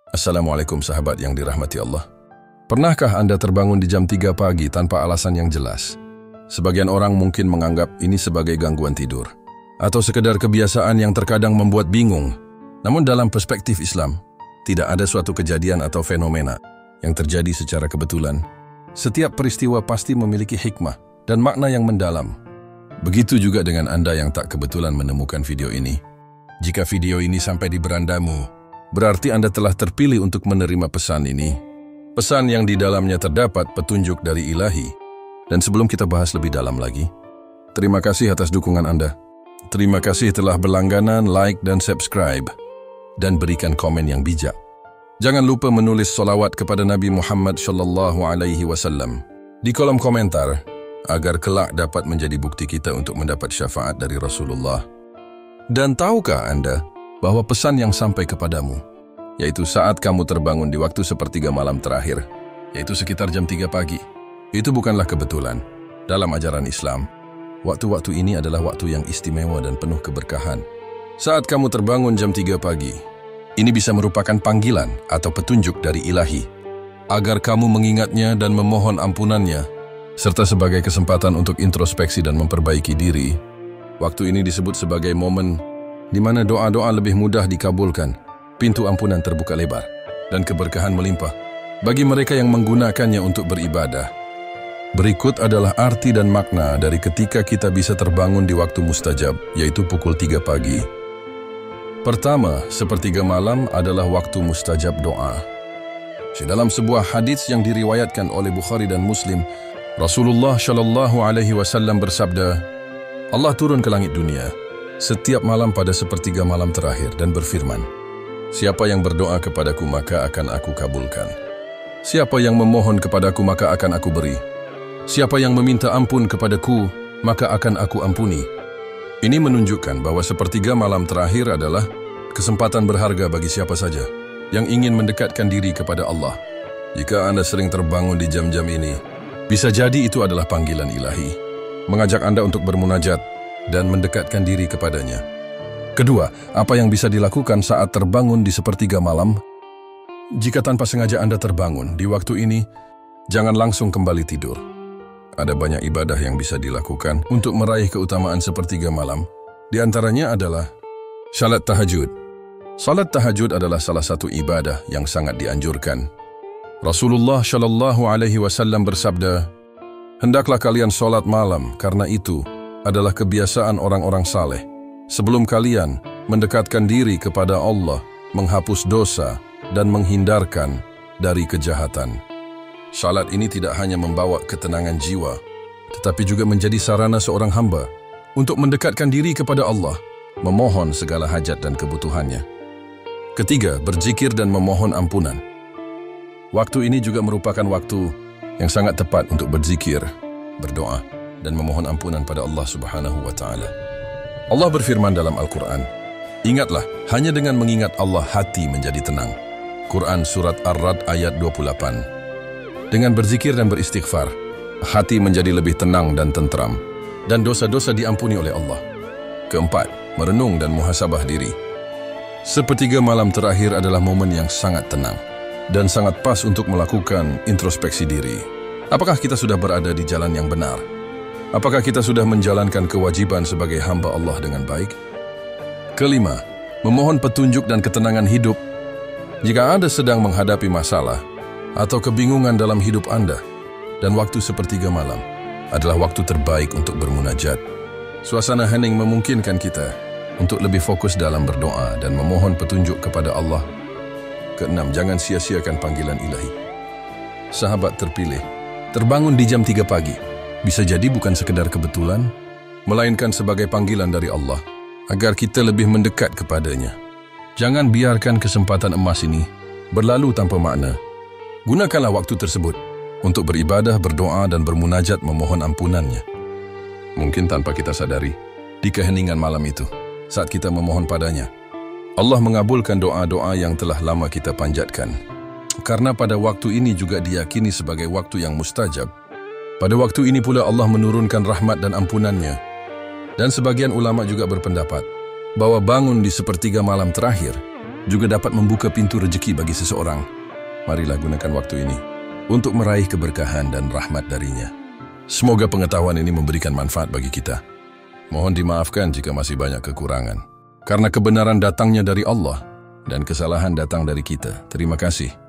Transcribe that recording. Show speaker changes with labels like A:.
A: Assalamualaikum sahabat yang dirahmati Allah. Pernahkah Anda terbangun di jam 3 pagi tanpa alasan yang jelas? Sebagian orang mungkin menganggap ini sebagai gangguan tidur, atau sekedar kebiasaan yang terkadang membuat bingung. Namun dalam perspektif Islam, tidak ada suatu kejadian atau fenomena yang terjadi secara kebetulan. Setiap peristiwa pasti memiliki hikmah dan makna yang mendalam. Begitu juga dengan Anda yang tak kebetulan menemukan video ini. Jika video ini sampai di berandamu, berarti Anda telah terpilih untuk menerima pesan ini. Pesan yang di dalamnya terdapat petunjuk dari Ilahi. Dan sebelum kita bahas lebih dalam lagi, terima kasih atas dukungan Anda. Terima kasih telah berlangganan, like, dan subscribe. Dan berikan komen yang bijak. Jangan lupa menulis solawat kepada Nabi Muhammad SAW di kolom komentar, agar kelak dapat menjadi bukti kita untuk mendapat syafaat dari Rasulullah. Dan tahukah Anda bahwa pesan yang sampai kepadamu, yaitu saat kamu terbangun di waktu sepertiga malam terakhir, yaitu sekitar jam 3 pagi, itu bukanlah kebetulan. Dalam ajaran Islam, waktu-waktu ini adalah waktu yang istimewa dan penuh keberkahan. Saat kamu terbangun jam 3 pagi, ini bisa merupakan panggilan atau petunjuk dari Ilahi, agar kamu mengingatnya dan memohon ampunannya, serta sebagai kesempatan untuk introspeksi dan memperbaiki diri. Waktu ini disebut sebagai momen di mana doa-doa lebih mudah dikabulkan, pintu ampunan terbuka lebar, dan keberkahan melimpah bagi mereka yang menggunakannya untuk beribadah. Berikut adalah arti dan makna dari ketika kita bisa terbangun di waktu mustajab, yaitu pukul 3 pagi. Pertama, sepertiga malam adalah waktu mustajab doa. Dalam sebuah hadits yang diriwayatkan oleh Bukhari dan Muslim, Rasulullah SAW bersabda, Allah turun ke langit dunia setiap malam pada sepertiga malam terakhir dan berfirman, siapa yang berdoa kepadaku maka akan aku kabulkan. Siapa yang memohon kepadaku maka akan aku beri. Siapa yang meminta ampun kepadaku maka akan aku ampuni. Ini menunjukkan bahwa sepertiga malam terakhir adalah kesempatan berharga bagi siapa saja yang ingin mendekatkan diri kepada Allah. Jika Anda sering terbangun di jam-jam ini, bisa jadi itu adalah panggilan Ilahi, mengajak Anda untuk bermunajat dan mendekatkan diri kepadanya. Kedua, apa yang bisa dilakukan saat terbangun di sepertiga malam? Jika tanpa sengaja Anda terbangun di waktu ini, jangan langsung kembali tidur. Ada banyak ibadah yang bisa dilakukan untuk meraih keutamaan sepertiga malam. Di antaranya adalah salat tahajud. Salat tahajud adalah salah satu ibadah yang sangat dianjurkan. Rasulullah SAW bersabda, hendaklah kalian salat malam karena itu adalah kebiasaan orang-orang saleh. Sebelum kalian mendekatkan diri kepada Allah, menghapus dosa, dan menghindarkan dari kejahatan. Salat ini tidak hanya membawa ketenangan jiwa, tetapi juga menjadi sarana seorang hamba untuk mendekatkan diri kepada Allah, memohon segala hajat dan kebutuhannya. Ketiga, berzikir dan memohon ampunan. Waktu ini juga merupakan waktu yang sangat tepat untuk berzikir, berdoa, dan memohon ampunan pada Allah Subhanahu wa Ta'ala. Allah berfirman dalam Al-Quran, ingatlah, hanya dengan mengingat Allah hati menjadi tenang. Quran Surat Ar-Ra'd ayat 28. Dengan berzikir dan beristighfar, hati menjadi lebih tenang dan tentram, dan dosa-dosa diampuni oleh Allah. Keempat, merenung dan muhasabah diri. Sepertiga malam terakhir adalah momen yang sangat tenang, dan sangat pas untuk melakukan introspeksi diri. Apakah kita sudah berada di jalan yang benar? Apakah kita sudah menjalankan kewajiban sebagai hamba Allah dengan baik? Kelima, memohon petunjuk dan ketenangan hidup. Jika Anda sedang menghadapi masalah atau kebingungan dalam hidup Anda, dan waktu sepertiga malam adalah waktu terbaik untuk bermunajat. Suasana hening memungkinkan kita untuk lebih fokus dalam berdoa dan memohon petunjuk kepada Allah. Keenam, jangan sia-siakan panggilan Ilahi. Sahabat terpilih, terbangun di jam 3 pagi bisa jadi bukan sekedar kebetulan, melainkan sebagai panggilan dari Allah, agar kita lebih mendekat kepadanya. Jangan biarkan kesempatan emas ini berlalu tanpa makna. Gunakanlah waktu tersebut untuk beribadah, berdoa, dan bermunajat memohon ampunannya. Mungkin tanpa kita sadari, di keheningan malam itu, saat kita memohon padanya, Allah mengabulkan doa-doa yang telah lama kita panjatkan. Karena pada waktu ini juga diyakini sebagai waktu yang mustajab. Pada waktu ini pula Allah menurunkan rahmat dan ampunannya. Dan sebagian ulama juga berpendapat bahwa bangun di sepertiga malam terakhir juga dapat membuka pintu rezeki bagi seseorang. Marilah gunakan waktu ini untuk meraih keberkahan dan rahmat darinya. Semoga pengetahuan ini memberikan manfaat bagi kita. Mohon dimaafkan jika masih banyak kekurangan. Karena kebenaran datangnya dari Allah dan kesalahan datang dari kita. Terima kasih.